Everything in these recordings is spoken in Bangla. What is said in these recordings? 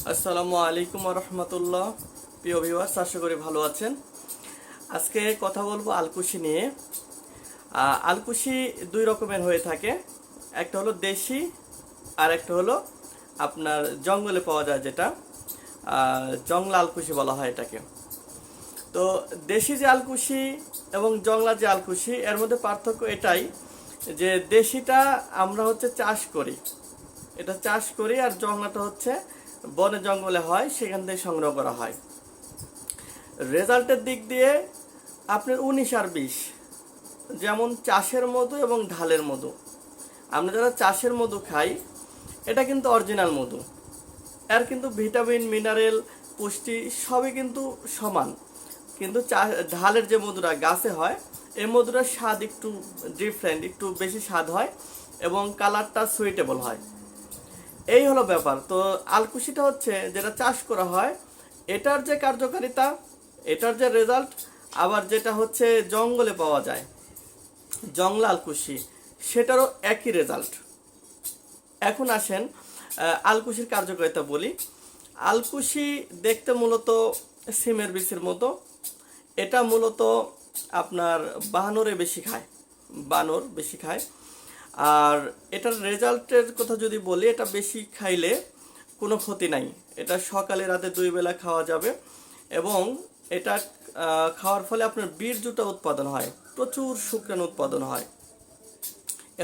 আসসালামু আলাইকুম রহমতুল্লাহ। প্রিয় ভিউয়ার্স, আশা করি ভালো আছেন। আজকে কথা বলবো আলকুশি নিয়ে। আলকুশি দুই রকমের হয়ে থাকে, একটা হলো দেশি আর একটা হলো আপনার জঙ্গলে পাওয়া যায়, যেটা জংলা আলকুশি বলা হয় এটাকে। তো দেশি যে আলকুশি এবং জংলা যে আলকুশি, এর মধ্যে পার্থক্য এটাই যে দেশিটা আমরা হচ্ছে চাষ করি, এটা চাষ করি, আর জংলাটা হচ্ছে বনে জঙ্গলে হয়, সেখান থেকে সংগ্রহ করা হয়। রেজাল্টের দিক দিয়ে আপনার 19 আর 20, যেমন চাষের মধু এবং ঢালের মধু। আমরা যারা চাষের মধু খাই, এটা কিন্তু অরিজিনাল মধু, এর কিন্তু ভিটামিন মিনারেল পুষ্টি সবই কিন্তু সমান। কিন্তু ঢালের যে মধুটা গাছে হয়, এই মধুটার স্বাদ একটু ডিফারেন্ট, একটু বেশি স্বাদ হয় এবং কালারটা সুইটেবল হয়। এই হলো ব্যাপার। তো আলকুশিটা হচ্ছে যেটা চাষ করা হয়, এটার যে কার্যকারিতা, এটার যে রেজাল্ট, আবার যেটা হচ্ছে জঙ্গলে পাওয়া যায় জংলা আলকুশি, সেটারও একই রেজাল্ট। এখন আসেন আলকুশির কার্যকারিতা বলি। আলকুশি দেখতে মূলত সিমের বিচির মতো। এটা মূলত আপনার বানরে বেশি খায়, বানর বেশি খায়। আর এটার রেজাল্টের কথা যদি বলি, এটা বেশি খাইলে কোনো ক্ষতি নাই। এটা সকালে রাতে 2 বেলা খাওয়া যাবে এবং এটা খাওয়ার ফলে আপনার বীর্যটা উৎপাদন হয়, প্রচুর শুক্রাণু উৎপাদন হয়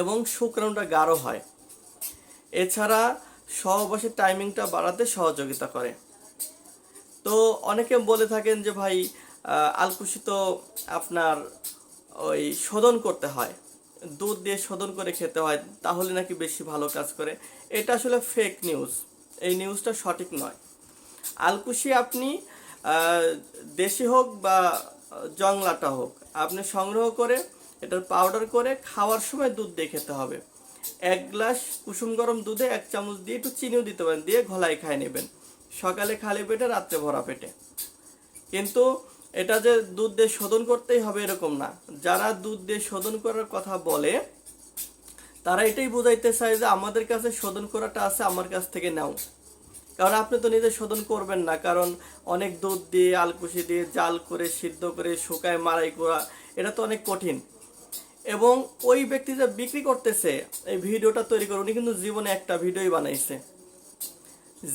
এবং শুক্রাণুটা গাঢ় হয়। এছাড়া সহবাসের টাইমিংটা বাড়াতে সহযোগিতা করে। তো অনেকে বলে থাকেন যে ভাই, আলকুশি তো আপনার ওই শোধন করতে হয়, দুধ দিয়ে শোধন করে খেতে হয়, তাহলে নাকি বেশি ভালো কাজ করে। এটা আসলে ফেক নিউজ, এই নিউজটা সঠিক নয়। আলকুশি আপনি দেশি হোক বা জংলাটা হোক, আপনি সংগ্রহ করে এটার পাউডার করে খাওয়ার সময় দুধ দিয়ে খেতে হবে। 1 গ্লাস কুসুম গরম দুধে 1 চামচ দিয়ে একটু চিনিও দিতে পারেন, দিয়ে ঘোলাই খাই নেবেন, সকালে খালি পেটে, রাত্রে ভরা পেটে। কিন্তু এটা যে দুধ দিয়ে শোধন করতেই হবে এরকম না। যারা দুধ দিয়ে শোধন করার কথা বলে, তারা এটাই বোঝাইতে চায় যে আমাদের কাছে শোধন করাটা আছে, আমার কাছ থেকে নাও। কারণ আপনি তো নিজে শোধন করবেন না, কারণ অনেক দুধ দিয়ে, আলকুশি দিয়ে জাল করে, সিদ্ধ করে, শুকায় মাড়াই করা, এটা তো অনেক কঠিন। এবং ওই ব্যক্তি যে বিক্রি করতেছে, এই ভিডিওটা তৈরি করে, উনি কিন্তু জীবনে একটা ভিডিওই বানাইছে,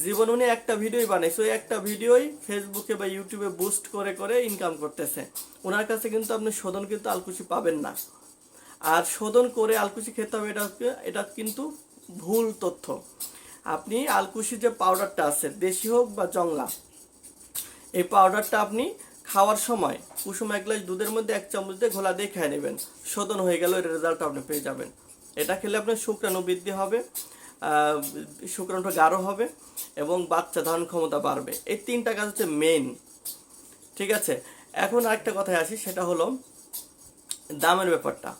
জীবনে উনি একটা ভিডিওই বানাইছে, ওই একটা ভিডিওই ফেসবুকে বা ইউটিউবে বুস্ট করে করে ইনকাম করতেছে। ওনার কাছে কিন্তু আপনি শোধন কিন্তু আলকুশি পাবেন না। আর শোধন করে আলকুশি খেতে হবে, এটা কিন্তু ভুল তথ্য। আপনি আলকুশি যে পাউডারটা আছে, দেশি হোক বা জংলা, এই পাউডারটা আপনি খাওয়ার সময় কুসুম 1 গ্লাস দুধের মধ্যে 1 চামচ দিয়ে ঘোলা দিয়ে খেয়ে নেবেন, শোধন হয়ে গেল, এর রেজাল্ট আপনি পেয়ে যাবেন। এটা খেলে আপনার শুক্রাণু বৃদ্ধি হবে, শুক্রাণুটা গাঢ় হবে এবং বাচ্চা ধারণ ক্ষমতা বাড়বে। এই 3টা কাজ হচ্ছে মেইন। ঠিক আছে, এখন আরেকটা কথায় আসি, সেটা হলো দামের ব্যাপারটা।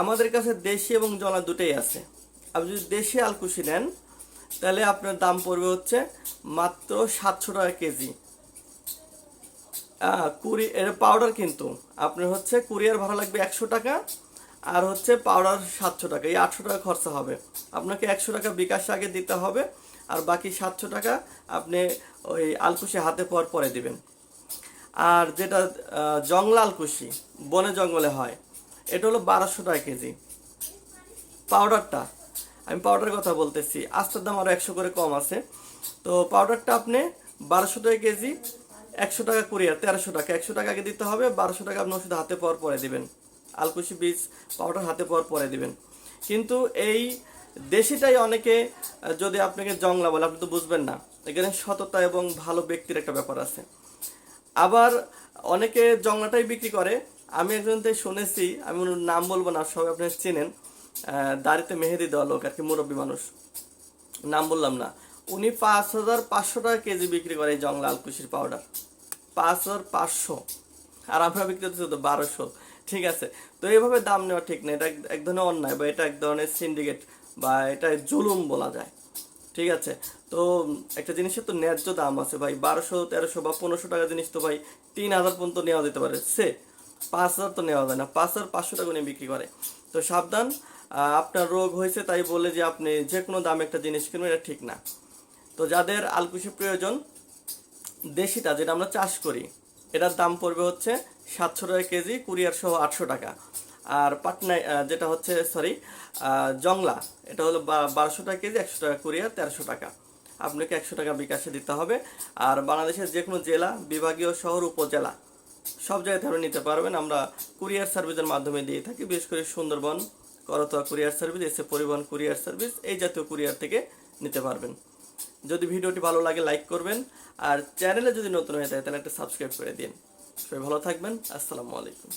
আমাদের কাছে দেশি এবং জলা দুটোই আছে। আপনি যদি দেশি আলকুশি নেন, তাহলে আপনার দাম পড়বে হচ্ছে মাত্র 700 টাকা কেজি। এর পাউডার কিন্তু আপনার হচ্ছে কুরিয়ার ভাড়া লাগবে 100 টাকা, আর হচ্ছে পাউডার 700 টাকা, এই 800 টাকা খরচা হবে। আপনাকে 100 টাকা বিকাশ আগে দিতে হবে, আর বাকি 700 টাকা আপনি ওই আলকুশি হাতে পাওয়ার পরে দিবেন। আর যেটা জংলা আলকুশি বনে জঙ্গলে হয়, এটা হলো 1200 টাকা কেজি পাউডারটা। আমি পাউডারের কথা বলতেছি, আস্তার দাম আরও 100 করে কম আছে। তো পাউডারটা আপনি 1200 টাকা কেজি, 100 টাকা কুরিয়ার, 1300 টাকা। 100 টাকা আগে দিতে হবে, 1200 টাকা আপনি ওষুধ হাতে পাওয়ার পরে দিবেন, আলকুশি বীজ পাউডার হাতে পাওয়ার পরে দিবেন। কিন্তু এই দেশিটাই অনেকে যদি আপনাকে জংলা বলে, আপনি তো বুঝবেন না। এখানে সততা এবং ভালো ব্যক্তির একটা ব্যাপার আছে। আবার অনেকে জংলাটাই বিক্রি করে। আমি একজন থেকে শুনেছি, আমি ওর নাম বলবো না, সবাই আপনারা চেনেন, দাড়িতে মেহেদি দেওয়া লোক আর কি, মুরব্বী মানুষ, নাম বললাম না। উনি 5500 টাকা কেজি বিক্রি করে এই জংলা আলকুশির পাউডার, 5500। আর আমরা বিক্রি করতেছি তো 1200। ঠিক আছে, তো এইভাবে দাম নেওয়া ঠিক না, এটা এক ধরনের অন্যায়, বা এটা এক ধরনের সিন্ডিকেট, বা এটা জুলুম বলা যায়। ঠিক আছে, তো একটা জিনিসের তো ন্যায্য দাম আছে ভাই। 1200, 1300 বা 1500 টাকা জিনিস তো ভাই 3000 পর্যন্ত নেওয়া যেতে পারে, 5000 তো নেওয়া যায় না, 5500 টাকা নিয়ে বিক্রি করে। তো সাবধান, আপনার রোগ হয়েছে তাই বলে যে আপনি যে কোনো দামে একটা জিনিস কিনবেন, এটা ঠিক না। তো যাদের আলকুশি প্রয়োজন, দেশিটা যেটা আমরা চাষ করি, এটার দাম পড়বে হচ্ছে 700 টাকা কেজি, কুরিয়ার সহ 800 টাকা। আর পাটনা যেটা হচ্ছে জংলা, এটা হলো 1200 টাকা কেজি, 100 টাকা কুরিয়ার, 1300 টাকা। আপনাকে 100 টাকা বিকাশে দিতে হবে। আর বাংলাদেশের যে কোনো জেলা, বিভাগীয়, শহর, উপজেলা সব জায়গায় আপনি নিতে পারবেন। আমরা কুরিয়ার সার্ভিসের মাধ্যমে দিয়ে থাকি, বিশেষ করে সুন্দরবন, করতোয়া কুরিয়ার সার্ভিস, এসে পরিবহন কুরিয়ার সার্ভিস, এই জাতীয় কুরিয়ার থেকে নিতে পারবেন। যদি ভিডিওটি ভালো লাগে লাইক করবেন, আর চ্যানেলে যদি নতুন হয়ে থাকে তাহলে একটা সাবস্ক্রাইব করে দিন। সবাই ভালো থাকবেন। আসসালামু আলাইকুম।